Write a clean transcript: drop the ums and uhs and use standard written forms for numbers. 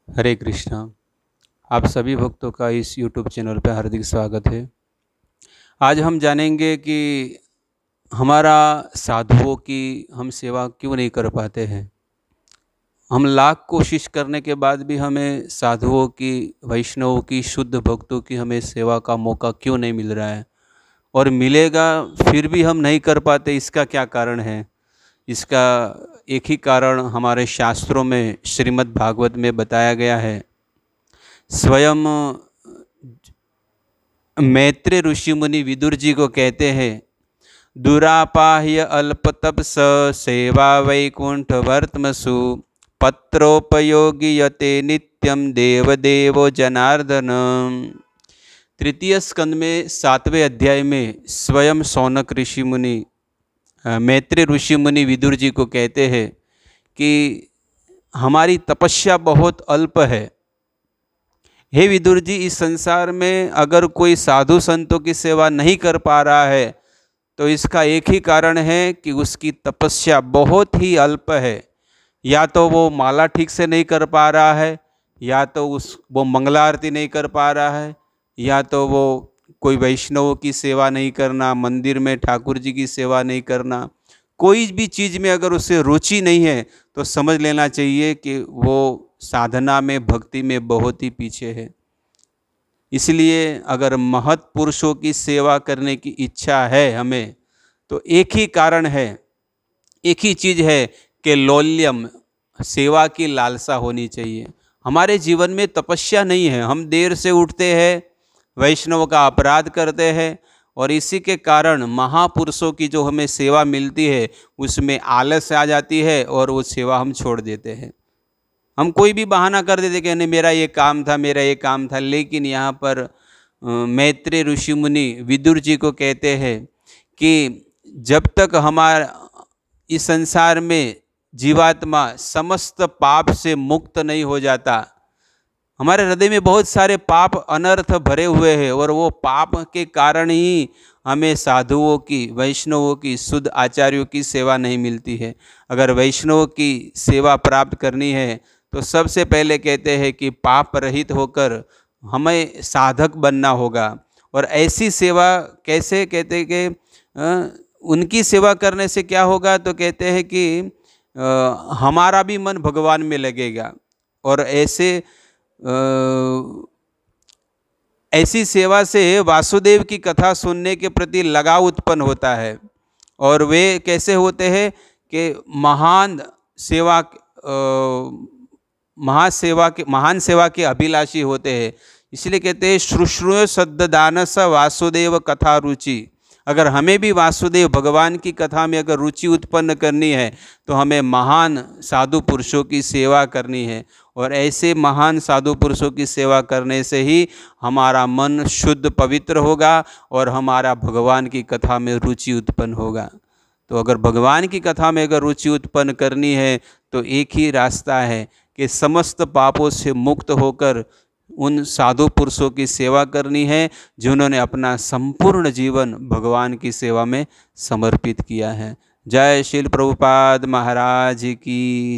हरे कृष्णा। आप सभी भक्तों का इस YouTube चैनल पर हार्दिक स्वागत है। आज हम जानेंगे कि हमारा साधुओं की हम सेवा क्यों नहीं कर पाते हैं। हम लाख कोशिश करने के बाद भी हमें साधुओं की, वैष्णवों की, शुद्ध भक्तों की हमें सेवा का मौका क्यों नहीं मिल रहा है, और मिलेगा फिर भी हम नहीं कर पाते। इसका क्या कारण है? इसका एक ही कारण हमारे शास्त्रों में, श्रीमद् भागवत में बताया गया है। स्वयं मैत्रेय ऋषि मुनि विदुर जी को कहते हैं, दुरापाह्य अल्पतप स सेवा वैकुंठ वर्तमसु पत्रोपयोगी यते नित्यम देवदेवो जनार्दन। तृतीय स्कंद में 7वें अध्याय में स्वयं शौनक ऋषि मुनि, मैत्रेय ऋषि मुनि विदुर जी को कहते हैं कि हमारी तपस्या बहुत अल्प है। हे विदुर जी, इस संसार में अगर कोई साधु संतों की सेवा नहीं कर पा रहा है तो इसका एक ही कारण है कि उसकी तपस्या बहुत ही अल्प है। या तो वो माला ठीक से नहीं कर पा रहा है, या तो वो मंगला आरती नहीं कर पा रहा है, या तो वो कोई वैष्णवों की सेवा नहीं करना, मंदिर में ठाकुर जी की सेवा नहीं करना। कोई भी चीज़ में अगर उसे रुचि नहीं है तो समझ लेना चाहिए कि वो साधना में, भक्ति में बहुत ही पीछे है। इसलिए अगर महत् पुरुषों की सेवा करने की इच्छा है हमें, तो एक ही कारण है, एक ही चीज़ है कि लौल्यम, सेवा की लालसा होनी चाहिए। हमारे जीवन में तपस्या नहीं है, हम देर से उठते हैं, वैष्णव का अपराध करते हैं, और इसी के कारण महापुरुषों की जो हमें सेवा मिलती है उसमें आलस आ जाती है और वो सेवा हम छोड़ देते हैं। हम कोई भी बहाना कर देते कि नहीं, मेरा ये काम था, मेरा ये काम था। लेकिन यहाँ पर मैत्रेय ऋषि मुनि विदुर जी को कहते हैं कि जब तक हमारा इस संसार में जीवात्मा समस्त पाप से मुक्त नहीं हो जाता, हमारे हृदय में बहुत सारे पाप अनर्थ भरे हुए हैं, और वो पाप के कारण ही हमें साधुओं की, वैष्णवों की, शुद्ध आचार्यों की सेवा नहीं मिलती है। अगर वैष्णवों की सेवा प्राप्त करनी है तो सबसे पहले कहते हैं कि पाप रहित होकर हमें साधक बनना होगा। और ऐसी सेवा कैसे? कहते हैं कि उनकी सेवा करने से क्या होगा, तो कहते हैं कि हमारा भी मन भगवान में लगेगा, और ऐसी सेवा से वासुदेव की कथा सुनने के प्रति लगाव उत्पन्न होता है। और वे कैसे होते हैं कि महान सेवा के अभिलाषी होते हैं। इसलिए कहते हैं, शुश्रूय सद्दानस वासुदेव कथा रुचि। अगर हमें भी वासुदेव भगवान की कथा में अगर रुचि उत्पन्न करनी है तो हमें महान साधु पुरुषों की सेवा करनी है, और ऐसे महान साधु पुरुषों की सेवा करने से ही हमारा मन शुद्ध पवित्र होगा और हमारा भगवान की कथा में रुचि उत्पन्न होगा। तो अगर भगवान की कथा में अगर रुचि उत्पन्न करनी है तो एक ही रास्ता है कि समस्त पापों से मुक्त होकर उन साधु पुरुषों की सेवा करनी है जिन्होंने अपना संपूर्ण जीवन भगवान की सेवा में समर्पित किया है। जय श्रील प्रभुपाद महाराज की।